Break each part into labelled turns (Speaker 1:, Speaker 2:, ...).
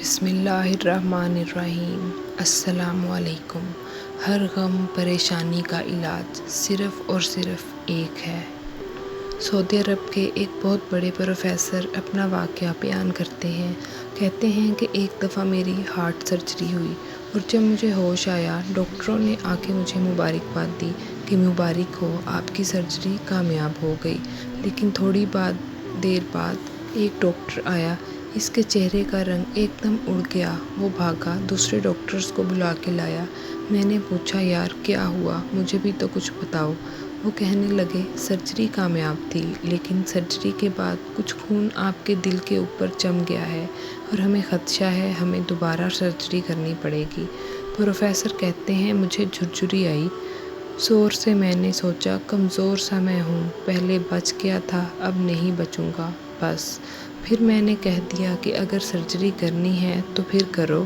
Speaker 1: بسم اللہ الرحمن الرحیم۔ السلام علیکم۔ ہر غم پریشانی کا علاج صرف اور صرف ایک ہے۔ سعودی عرب کے ایک بہت بڑے پروفیسر اپنا واقعہ بیان کرتے ہیں۔ کہتے ہیں کہ ایک دفعہ میری ہارٹ سرجری ہوئی اور جب مجھے ہوش آیا ڈاکٹروں نے آ کے مجھے مبارکباد دی کہ مبارک ہو، آپ کی سرجری کامیاب ہو گئی۔ لیکن تھوڑی دیر بعد ایک ڈاکٹر آیا، اس کے چہرے کا رنگ ایک دم اڑ گیا۔ وہ بھاگا، دوسرے ڈاکٹرز کو بلا کے لایا۔ میں نے پوچھا یار کیا ہوا، مجھے بھی تو کچھ بتاؤ۔ وہ کہنے لگے سرجری کامیاب تھی لیکن سرجری کے بعد کچھ خون آپ کے دل کے اوپر جم گیا ہے اور ہمیں خدشہ ہے ہمیں دوبارہ سرجری کرنی پڑے گی۔ پروفیسر کہتے ہیں مجھے جھرجھری آئی، زور سے میں نے سوچا کمزور سا میں ہوں، پہلے بچ گیا تھا اب نہیں بچوں گا بس۔ پھر میں نے کہہ دیا کہ اگر سرجری کرنی ہے تو پھر کرو۔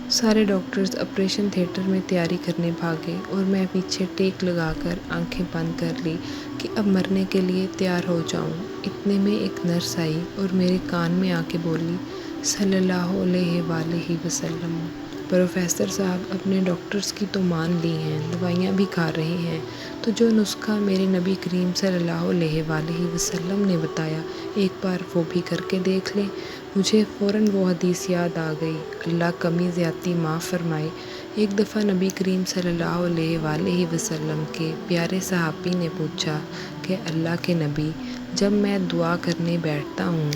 Speaker 1: سارے ڈاکٹرز آپریشن تھیٹر میں تیاری کرنے بھاگے اور میں پیچھے ٹیک لگا کر آنکھیں بند کر لی کہ اب مرنے کے لیے تیار ہو جاؤں۔ اتنے میں ایک نرس آئی اور میرے کان میں آ کے بولی صلی اللہ علیہ وآلہ وسلم۔ پروفیسر صاحب اپنے ڈاکٹرز کی تو مان لی ہیں، دوائیاں بھی کھا رہے ہیں، تو جو نسخہ میرے نبی کریم صلی اللہ علیہ وآلہ وسلم نے بتایا ایک بار وہ بھی کر کے دیکھ لیں۔ مجھے فوراً وہ حدیث یاد آ گئی، اللہ کمی زیادتی معاف فرمائے۔ ایک دفعہ نبی کریم صلی اللہ علیہ وآلہ وسلم کے پیارے صحابی نے پوچھا کہ اللہ کے نبی، جب میں دعا کرنے بیٹھتا ہوں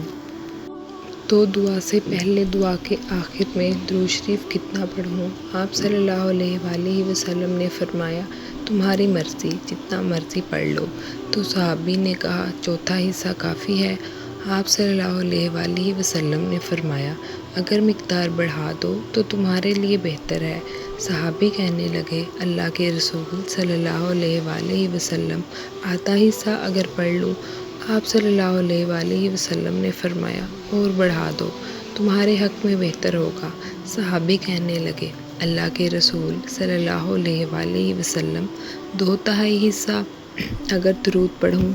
Speaker 1: تو دعا سے پہلے دعا کے آخر میں درود شریف کتنا پڑھوں؟ آپ صلی اللہ علیہ وآلہ وسلم نے فرمایا تمہاری مرضی، جتنا مرضی پڑھ لو۔ تو صحابی نے کہا چوتھا حصہ کافی ہے؟ آپ صلی اللہ علیہ وآلہ وسلم نے فرمایا اگر مقدار بڑھا دو تو تمہارے لیے بہتر ہے۔ صحابی کہنے لگے اللہ کے رسول صلی اللہ علیہ وآلہ وسلم آدھا حصہ اگر پڑھ لوں؟ آپ صلی اللہ علیہ وآلہ وسلم نے فرمایا اور بڑھا دو، تمہارے حق میں بہتر ہوگا۔ صحابی کہنے لگے اللہ کے رسول صلی اللہ علیہ وآلہ وسلم دو تہائی حصہ اگر درود پڑھوں؟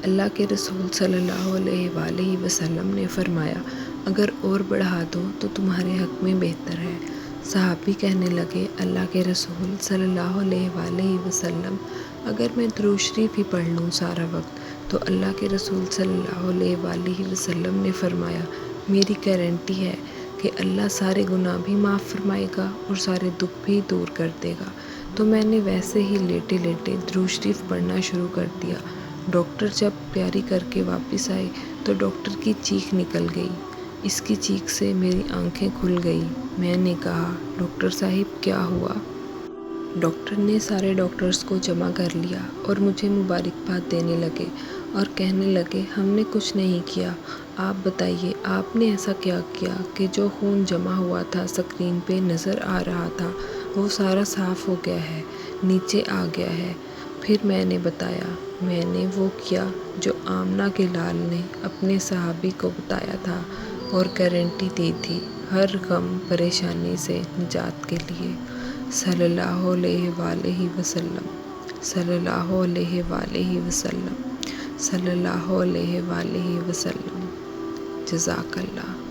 Speaker 1: اللہ کے رسول صلی اللہ علیہ وآلہ وسلم نے فرمایا اگر اور بڑھا دو تو تمہارے حق میں بہتر ہے۔ صحابی کہنے لگے اللہ کے رسول صلی اللہ علیہ وآلہ وسلم اگر میں درود شریف ہی پڑھ لوں سارا وقت؟ تو اللہ کے رسول صلی اللہ علیہ وآلہ وسلم نے فرمایا میری گارنٹی ہے کہ اللہ سارے گناہ بھی معاف فرمائے گا اور سارے دکھ بھی دور کر دے گا۔ تو میں نے ویسے ہی لیٹے لیٹے درود شریف پڑھنا شروع کر دیا۔ ڈاکٹر جب تیاری کر کے واپس آئے تو ڈاکٹر کی چیخ نکل گئی، اس کی چیخ سے میری آنکھیں کھل گئی۔ میں نے کہا ڈاکٹر صاحب کیا ہوا؟ ڈاکٹر نے سارے ڈاکٹرز کو جمع کر لیا اور مجھے مبارکباد دینے لگے اور کہنے لگے ہم نے کچھ نہیں کیا، آپ بتائیے آپ نے ایسا کیا کیا کہ جو خون جمع ہوا تھا اسکرین پہ نظر آ رہا تھا وہ سارا صاف ہو گیا ہے، نیچے آ گیا ہے۔ پھر میں نے بتایا میں نے وہ کیا جو آمنہ کے لال نے اپنے صحابی کو بتایا تھا اور گارنٹی دی تھی ہر غم پریشانی سے نجات کے لیے۔ صلی اللہ علیہ وآلہ وسلم، صلی اللہ علیہ وآلہ وسلم، صلی اللہ علیہ وآلہ وسلم۔ جزاک اللہ۔